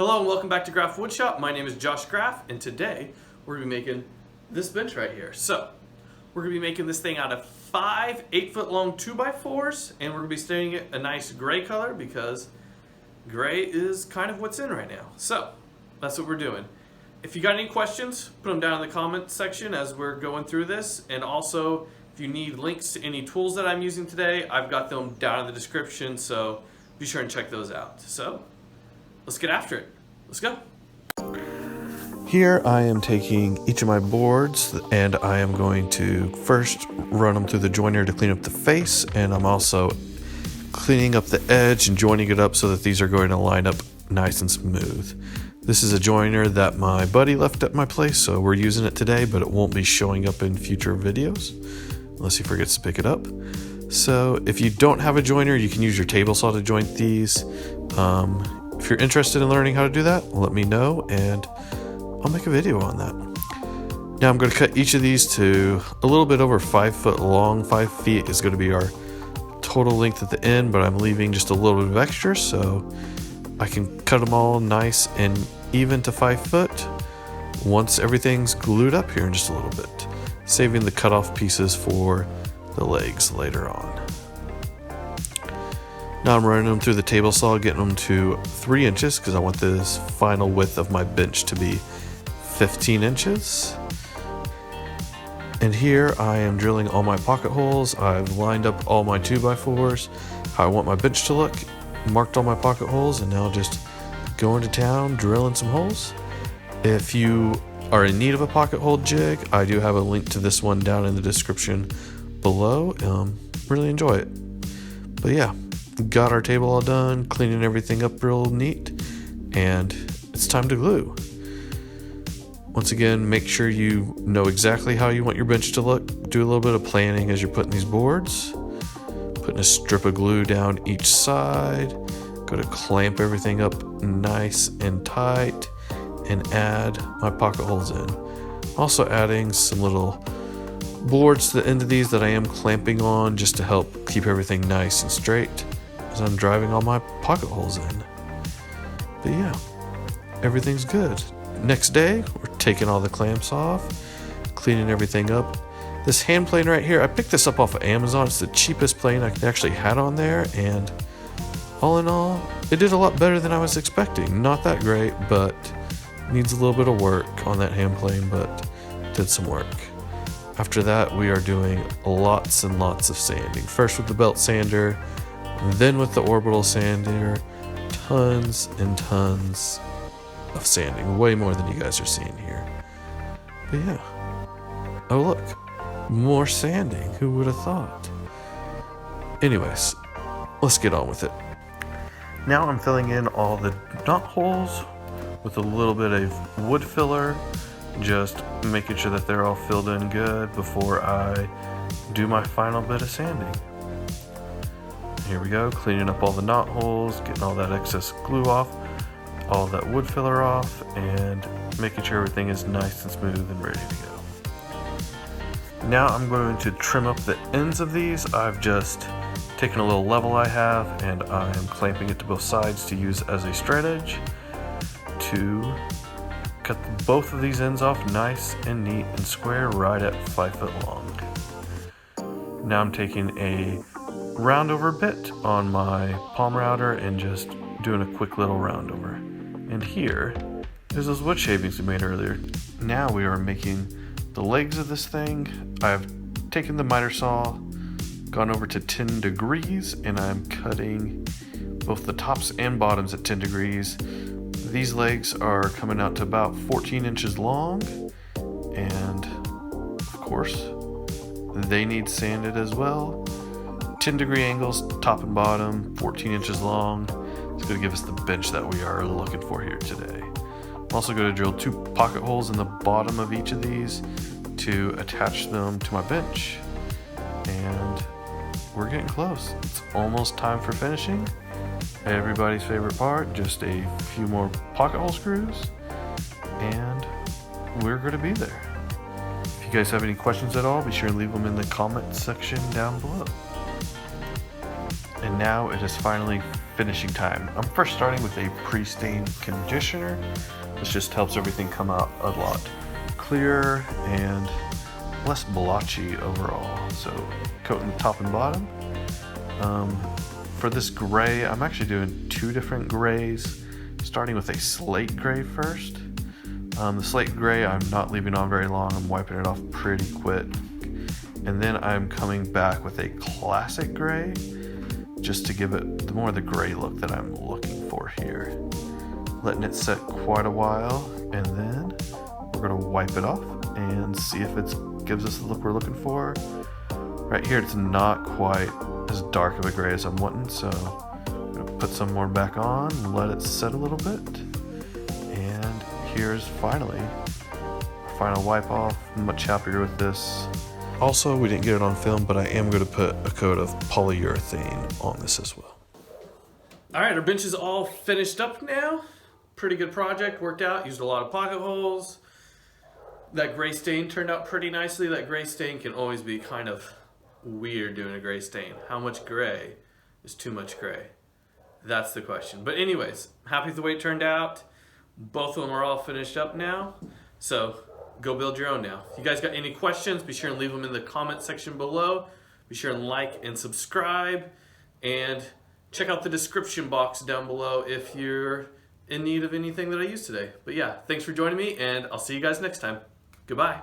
Hello and welcome back to Graff Woodshop. My name is Josh Graff, and today we're going to be making this bench right here. So, we're going to be making this thing out of 5 8-foot long 2x4s, and we're going to be staining it a nice gray color because gray is kind of what's in right now. So, that's what we're doing. If you got any questions, put them down in the comments section as we're going through this, and also if you need links to any tools that I'm using today, I've got them down in the description, so be sure and check those out. So, let's get after it. Let's go. Here I am taking each of my boards and I am going to first run them through the joiner to clean up the face, and I'm also cleaning up the edge and joining it up so that these are going to line up nice and smooth. This is a joiner that my buddy left at my place, so we're using it today, but it won't be showing up in future videos unless he forgets to pick it up. So if you don't have a joiner, you can use your table saw to joint these. If you're interested in learning how to do that, let me know and I'll make a video on that. Now I'm going to cut each of these to a little bit over 5 foot long. 5 feet is going to be our total length at the end, but I'm leaving just a little bit of extra so I can cut them all nice and even to 5 foot once everything's glued up here in just a little bit, saving the cut off pieces for the legs later on. Now I'm running them through the table saw, getting them to 3 inches because I want this final width of my bench to be 15 inches. And here I am drilling all my pocket holes. I've lined up all my 2x4s, how I want my bench to look, marked all my pocket holes, and now just going to town, drilling some holes. If you are in need of a pocket hole jig, I do have a link to this one down in the description below. Really enjoy it. But yeah, got our table all done, cleaning everything up real neat, and it's time to glue. Once again, make sure you know exactly how you want your bench to look. Do a little bit of planning as you're putting these boards. Putting a strip of glue down each side. Go to clamp everything up nice and tight and add my pocket holes in. Also adding some little boards to the end of these that I am clamping on just to help keep everything nice and straight as I'm driving all my pocket holes in. But yeah, everything's good. Next day, we're taking all the clamps off, cleaning everything up. This hand plane right here, I picked this up off of Amazon. It's the cheapest plane I actually had on there, and all in all, it did a lot better than I was expecting. Not that great, but needs a little bit of work on that hand plane, but did some work. After that, we are doing lots and lots of sanding. First with the belt sander, then with the orbital sander, tons and tons of sanding, way more than you guys are seeing here. But yeah, oh look, more sanding, who would have thought? Anyways, let's get on with it. Now I'm filling in all the knot holes with a little bit of wood filler, just making sure that they're all filled in good before I do my final bit of sanding. Here we go, cleaning up all the knot holes, getting all that excess glue off, all that wood filler off, and making sure everything is nice and smooth and ready to go. Now I'm going to trim up the ends of these. I've just taken a little level I have and I am clamping it to both sides to use as a straight edge to cut both of these ends off nice and neat and square right at 5 foot long. Now I'm taking a roundover bit on my palm router and just doing a quick little roundover. And here is those wood shavings we made earlier. Now we are making the legs of this thing. I've taken the miter saw, gone over to 10 degrees, and I'm cutting both the tops and bottoms at 10 degrees. These legs are coming out to about 14 inches long, and of course they need sanded as well. 10 degree angles, top and bottom, 14 inches long. It's going to give us the bench that we are looking for here today. I'm also going to drill 2 pocket holes in the bottom of each of these to attach them to my bench. And we're getting close. It's almost time for finishing. Everybody's favorite part, just a few more pocket hole screws, and we're going to be there. If you guys have any questions at all, be sure to leave them in the comment section down below. And now it is finally finishing time. I'm first starting with a pre-stain conditioner. This just helps everything come out a lot clearer and less blotchy overall. So coating the top and bottom. For this gray, I'm actually doing two different grays, starting with a slate gray first. The slate gray I'm not leaving on very long, I'm wiping it off pretty quick. And then I'm coming back with a classic gray, just to give it the more the gray look that I'm looking for here. Letting it set quite a while, and then we're gonna wipe it off and see if it gives us the look we're looking for. Right here it's not quite as dark of a gray as I'm wanting, so I'm gonna put some more back on, let it set a little bit. And here's finally our final wipe off. I'm much happier with this. Also, we didn't get it on film, but I am going to put a coat of polyurethane on this as well. All right, our bench is all finished up now. Pretty good project, worked out, used a lot of pocket holes. That gray stain turned out pretty nicely. That gray stain can always be kind of weird doing a gray stain. How much gray is too much gray? That's the question. But anyways, happy with the way it turned out. Both of them are all finished up now. So go build your own now. If you guys got any questions, be sure and leave them in the comment section below. Be sure and like and subscribe. And check out the description box down below if you're in need of anything that I used today. But yeah, thanks for joining me, and I'll see you guys next time. Goodbye.